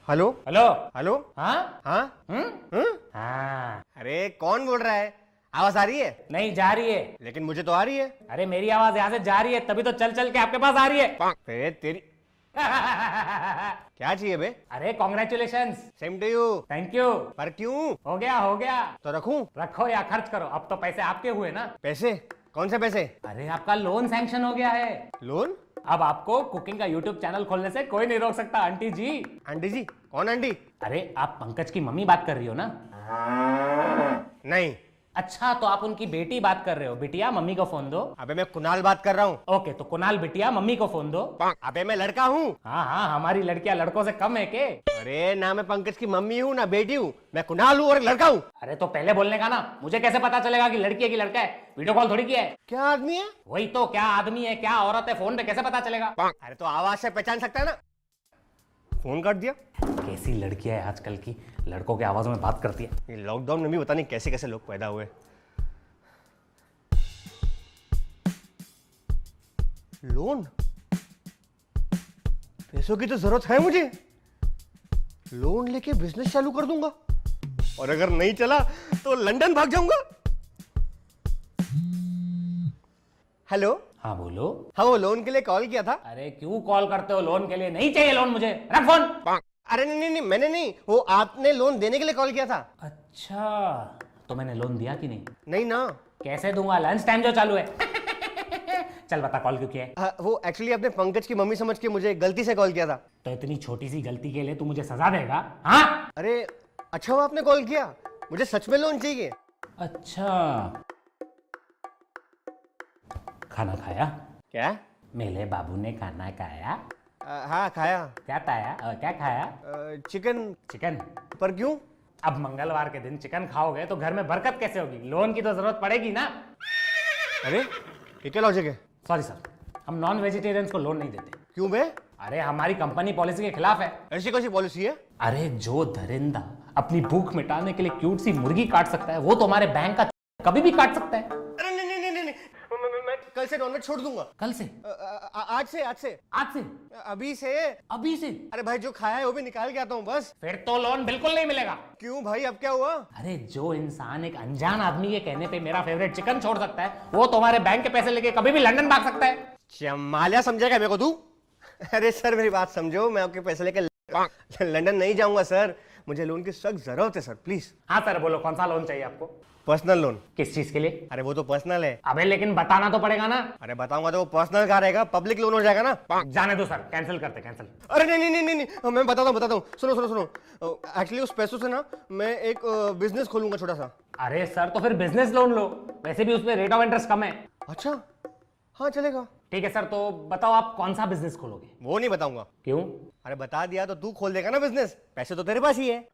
Hello hello. Hello. हाँ हाँ हाँ। अरे कौन बोल रहा है? आवाज आ रही है? नहीं जा रही है। लेकिन मुझे तो आ रही है। अरे मेरी आवाज यहाँ से जा रही है, तभी तो चल चल के आपके पास आ रही है। अरे तेरी क्या चाहिए बे? अरे congratulations. Same to you. Thank you. पर क्यों? हो गया हो गया। तो रखूं? रखो या खर्च करो, अब तो पैसे आपके हुए ना। पैसे? कौन से पैसे? अरे आपका लोन सैंक्शन हो गया है। लोन? अब आपको कुकिंग का यूट्यूब चैनल खोलने से कोई नहीं रोक सकता आंटी जी। आंटी जी? कौन आंटी? अरे आप पंकज की मम्मी बात कर रही हो ना? नहीं। अच्छा तो आप उनकी बेटी बात कर रहे हो। बिटिया मम्मी को फोन दो। अबे मैं कुणाल बात कर रहा हूँ। ओके तो कुणाल बिटिया मम्मी को फोन दो। अबे मैं लड़का हूँ। हाँ हाँ, हमारी लड़कियां लड़कों से कम है के? अरे ना मैं पंकज की मम्मी हूँ ना बेटी हूँ, मैं कुणाल हूँ और लड़का हूँ। अरे तो पहले बोलने का ना, मुझे कैसे पता चलेगा कि लड़की है कि लड़का है? वीडियो कॉल थोड़ी किया है। क्या आदमी है? वही तो, क्या आदमी है क्या औरत है, फोन पे कैसे पता चलेगा? अरे तो आवाज से पहचान सकता है ना। फोन काट दिया। कैसी लड़कियां है आजकल की, लड़कों की आवाजों में बात करती है। ये लॉकडाउन में भी पता नहीं कैसे कैसे लोग पैदा हुए। लोन? पैसों की तो जरूरत है मुझे। लोन लेके बिजनेस चालू कर दूंगा और अगर नहीं चला तो लंदन भाग जाऊंगा। हेलो। हाँ बोलो। हाँ वो लोन के लिए कॉल किया था। अरे क्यों कॉल करते हो? लोन के लिए नहीं चाहिए लोन मुझे, रख फोन। अरे नहीं नहीं नहीं, मैंने नहीं, वो आपने लोन देने के लिए कॉल किया था। अच्छा तो मैंने लोन दिया कि नहीं? नहीं ना। कैसे दूंगा, लंच टाइम जो चालू है। चल बता कॉल क्यों किया है? वो एक्चुअली आपने पंकज की मम्मी समझ के मुझे गलती से कॉल किया था। तो इतनी छोटी सी गलती के लिए तू मुझे सजा देगा? हाँ अरे अच्छा हुआ आपने कॉल किया, मुझे सच में लोन चाहिए। अच्छा। खाना खाया? क्या? मेरे बाबू ने खाना खाया? हाँ खाया। क्या खाया? क्या खाया? चिकन। चिकन? पर क्यों? अब मंगलवार के दिन चिकन खाओगे तो घर में बरकत कैसे होगी? लोन की तो जरूरत पड़ेगी ना। अरे ये क्या लॉजिक है? सॉरी सर, हम नॉन वेजिटेरियंस को लोन नहीं देते। क्यों बे? अरे हमारी कंपनी पॉलिसी के खिलाफ है। ऐसी कौन सी पॉलिसी है? अरे जो दरिंदा अपनी भूख मिटाने के लिए क्यूट सी मुर्गी काट सकता है, वो तो हमारे बैंक का कभी भी काट सकता है। अरे नहीं नहीं नहीं नहीं, मैं कल से नॉनवेज छोड़ दूंगा। कल से? आज से आज से आज से? अभी से। अभी से? अरे भाई जो खाया है वो भी निकाल के आता हूँ बस। फिर तो लोन बिल्कुल नहीं मिलेगा। क्यों भाई, अब क्या हुआ? अरे जो इंसान एक अनजान आदमी के कहने पे मेरा फेवरेट चिकन छोड़ सकता है, वो तुम्हारे बैंक के पैसे लेके कभी भी लंदन भाग सकता है। चमालिया समझेगा मेरे को तू? अरे सर मेरी बात समझो, मैं आपके पैसे लेके लंदन नहीं जाऊंगा सर, मुझे लोन की सख्त जरूरत है सर, प्लीज। हाँ सर बोलो, कौन सा लोन चाहिए आपको? Personal loan. किस चीज के लिए? अरे वो तो पर्सनल है। अबे लेकिन बताना तो पड़ेगा ना। अरे बताऊंगा तो वो पर्सनल का रहेगा, पब्लिक लोन हो जाएगा ना। जाने दो सर, कैंसिल करते कैंसिल। अरे नहीं नहीं नहीं नहीं, मैं बताता हूँ सुनो सुनो सुनो। एक्चुअली उस पैसों से ना मैं एक बिजनेस खोलूंगा छोटा सा। अरे सर तो फिर बिजनेस लोन लो, वैसे भी उसमें रेट ऑफ इंटरेस्ट कम है। अच्छा हाँ चलेगा। ठीक है सर, तो बताओ आप कौन सा बिजनेस खोलोगे? वो नहीं बताऊंगा। क्यों? अरे बता दिया तो तू खोल देगा ना बिजनेस, पैसे तो तेरे पास ही है।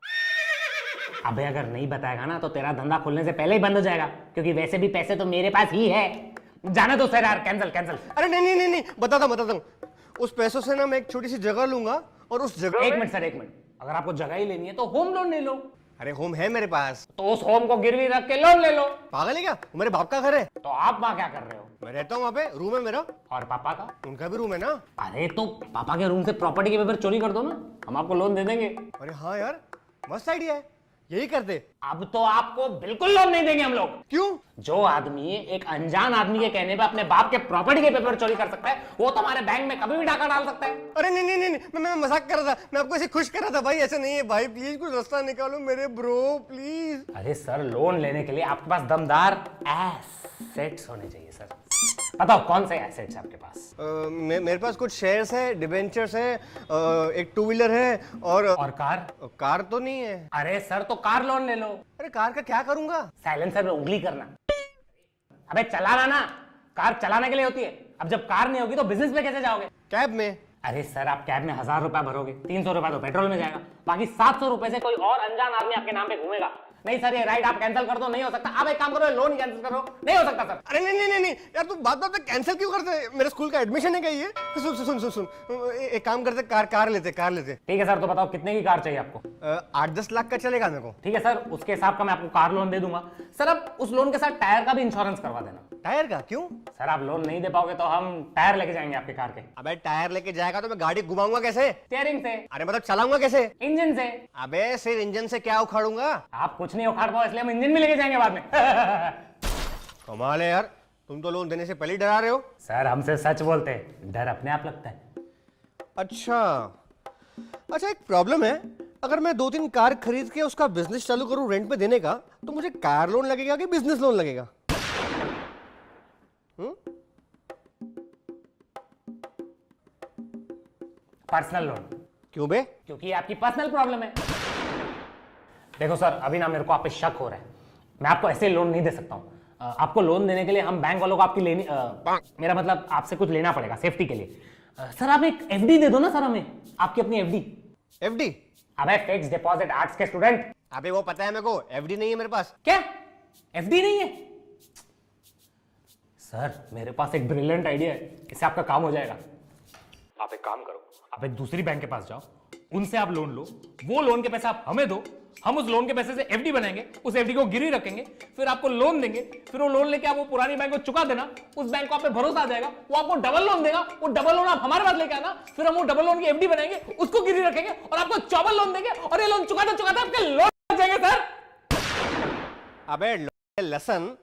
अबे अगर नहीं बताएगा ना तो तेरा धंधा खुलने से पहले ही बंद हो जाएगा, क्योंकि वैसे भी पैसे तो मेरे पास ही है। जाने दो सर यार, कैंसिल कैंसिल। अरे नहीं नहीं नहीं नहीं, बताता हूँ। उस पैसों से ना मैं एक छोटी सी जगह लूंगा और उस जगह एक मिनट सर, एक मिनट। अगर आपको जगह ही लेनी है तो होम लोन ले लो। अरे होम है मेरे पास। तो उस होम को गिरवी रख के लोन ले लो। पागल है क्या? वो मेरे बाप का घर है। तो आप वहां क्या कर रहे हो? मैं रहता हूँ वहाँ पे, रूम है मेरा। और पापा का? उनका भी रूम है ना। अरे तो पापा के रूम से प्रॉपर्टी के पेपर चोरी कर दो ना, हम आपको लोन दे देंगे। अरे हाँ यार, मस्त आइडिया है, यही करते। अब तो आपको बिल्कुल लोन नहीं देंगे हम लोग। क्यों? जो आदमी एक अनजान आदमी के कहने पे अपने बाप के प्रॉपर्टी के पेपर चोरी कर सकता है, वो तुम्हारे बैंक में कभी भी डाका डाल सकता है। अरे नहीं नहीं नहीं, मैं मजाक कर रहा था, मैं आपको ऐसे खुश कर रहा था भाई, ऐसे नहीं है भाई, प्लीज कुछ रास्ता निकालो मेरे ब्रो प्लीज। अरे सर लोन लेने के लिए आपके पास दमदार एसेट्स होने चाहिए सर। बताओ कौन से एसेट्स है आपके पास? मेरे पास कुछ शेयर्स है, डिबेंचर्स है, एक टू व्हीलर है और कार? कार तो नहीं है। अरे सर तो कार लोन ले लो। अरे कार का क्या करूंगा? साइलेंसर में उंगली करना। अबे चलाना ना, कार चलाने के लिए होती है। अब जब कार नहीं होगी तो बिजनेस में कैसे जाओगे? कैब में। अरे सर आप कैब में 1000 रुपया भरोगे, 300 रुपया तो पेट्रोल में जाएगा, बाकी 700 रुपए से कोई और अनजान आदमी आपके नाम पे घूमेगा। नहीं सर ये राइड आप कैंसिल कर दो, नहीं हो सकता। अब एक काम करो, लोन कैंसिल करो। नहीं हो सकता सर। अरे नहीं नहीं नहीं नहीं यार, तू बात बात में कैंसिल क्यों करते है? मेरे स्कूल का एडमिशन है क्या ये? सुन सुन सुन सुन, एक काम करते, कार लेते। ठीक है सर, तो बताओ कितने की कार चाहिए आपको? 8-10 लाख का चलेगा मेरे को। ठीक है सर, उसके हिसाब का मैं आपको कार लोन दे दूंगा। सर अब उस लोन के साथ टायर का भी इंश्योरेंस करवा देना। टायर का क्यों? सर आप लोन नहीं दे पाओगे तो हम टायर लेके जाएंगे आपके कार के। अबे टायर लेके जाएगा तो मैं गाड़ी घुमाऊंगा कैसे? स्टीयरिंग से। अरे मतलब चलाऊंगा कैसे? इंजन से। अबे सिर्फ इंजन से क्या उखाड़ूंगा? आप कुछ नहीं उखाड़ पाओ इसलिए हम इंजन भी लेके जाएंगे बाद में। कमाल है यार, तुम तो लोन देने से पहले ही डरा रहे हो। सर हमसे सच बोलते हैं, डर अपने आप लगता है। अच्छा एक प्रॉब्लम है, अगर मैं 2-3 कार खरीद के उसका बिजनेस चालू करूं रेंट पे देने का, तो मुझे कार लोन लगेगा कि बिजनेस लोन लगेगा? Personal loan. क्यों बे? क्योंकि ये आपकी पर्सनल प्रॉब्लम है। देखो सर अभी ना मेरे को आप पे शक हो रहा है, मैं आपको ऐसे लोन नहीं दे सकता हूँ। आपको लोन देने के लिए हम बैंक वालों को आपकी लेनी मेरा मतलब आपसे कुछ लेना पड़ेगा सेफ्टी के लिए। सर आप एक एफडी दे दो ना सर हमें, आपकी अपनी एफडी। एफडी? अबे फिक्स डिपॉजिट आर्ट्स के स्टूडेंट। अबे वो पता है मेरे को, एफडी नहीं है मेरे पास। क्या एफडी नहीं है? सर मेरे पास एक ब्रिलियंट आइडिया है, इससे आपका काम हो जाएगा। आप एक काम करो, आप एक दूसरी बैंक के पास जाओ, उनसे आप लोन लो, वो लोन के पैसे आप हमें दो, हम उस लोन के पैसे से एफडी बनाएंगे, उस एफडी को गिरवी रखेंगे, फिर आपको लोन देंगे, फिर वो लोन लेके आप वो पुरानी बैंक को चुका देना, उस बैंक को आप पे भरोसा आ जाएगा, वो आपको डबल लोन देगा, वो डबल लोन आप हमारे पास लेके आना, फिर हम वो डबल लोन की एफडी बनाएंगे, उसको गिरवी रखेंगे और आपको चौबल लोन देंगे और ये लोन चुकाते चुकाते आपके लोन हो जाएंगे सर। अबे लसन,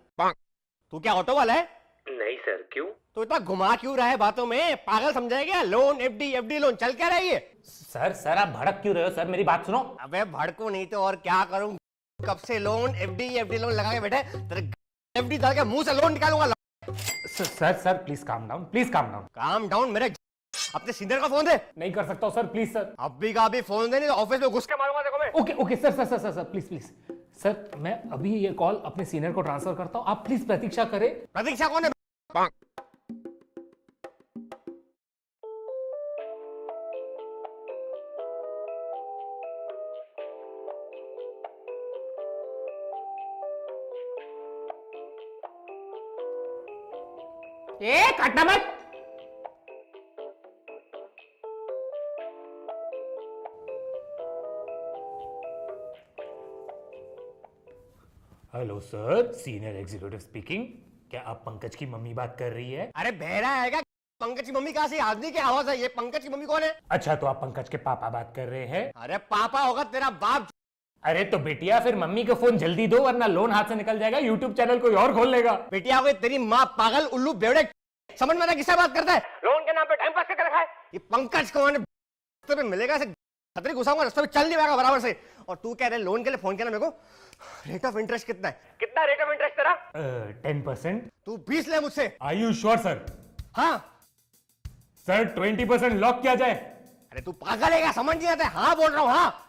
तू क्या ऑटो वाला है? नहीं सर, क्यों? तो इतना घुमा क्यों रहा है बातों में? पागल समझाया क्या? लोन एफडी एफडी लोन चल क्या रही है? सर आप भड़क क्यों रहे हो? सर मेरी बात सुनो। अबे भड़को नहीं तो और क्या करूं? कब से लोन एफडी एफडी लोन लगा के बैठे, तेरे एफडी डाल के मुंह से लोन निकालूंगा। Sir please calm down, please calm down. Calm down? मेरे अपने सीनियर का फोन दे। नहीं कर सकता हूं सर, प्लीज सर। अभी का अभी फोन दे, नहीं तो ऑफिस में घुस के मारूंगा देखो मैं। ओके सर प्लीज सर मैं अभी ये कॉल अपने सीनियर को ट्रांसफर करता हूं, आप प्लीज प्रतीक्षा करें। प्रतीक्षा कौन है? ए काटना मत। Hello sir, senior executive speaking. क्या आप पंकज की मम्मी बात कर रही है? अरे बहरा है क्या? पंकज की मम्मी कहां से? आदमी की आवाज है ये। पंकज की मम्मी कौन है? अच्छा तो आप पंकज के पापा बात कर रहे हैं? अरे पापा होगा तेरा बाप। अरे तो बेटिया फिर मम्मी को फोन जल्दी दो वरना लोन हाथ से निकल जाएगा, यूट्यूब चैनल कोई और खोल लेगा। बेटिया हो तेरी माँ पागल उल्लू बेवड़े, समझ में आता किससे बात करता है? लोन के नाम पे टाइम पास करके रखा है। ये पंकज कौन है? रास्ते पे मिलेगा ऐसे खतरे घुसाऊंगा, रास्ते पे चल नहीं पाएगा बराबर से। और तू कह रहे लोन के लिए फोन किया ना मेरे को? रेट ऑफ इंटरेस्ट कितना है? कितना रेट ऑफ इंटरेस्ट तेरा? 10%। तू 20 ले मुझसे। Are you sure sir? हाँ सर 20% लॉक किया जाए? अरे तू पागल है क्या? समझ नहीं आता है? हाँ बोल रहा हूँ हाँ।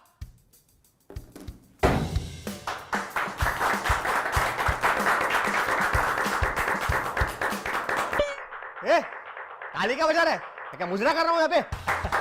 ताली क्या बजा रहा है? क्या मुजरा कर रहा हूँ यहाँ पे?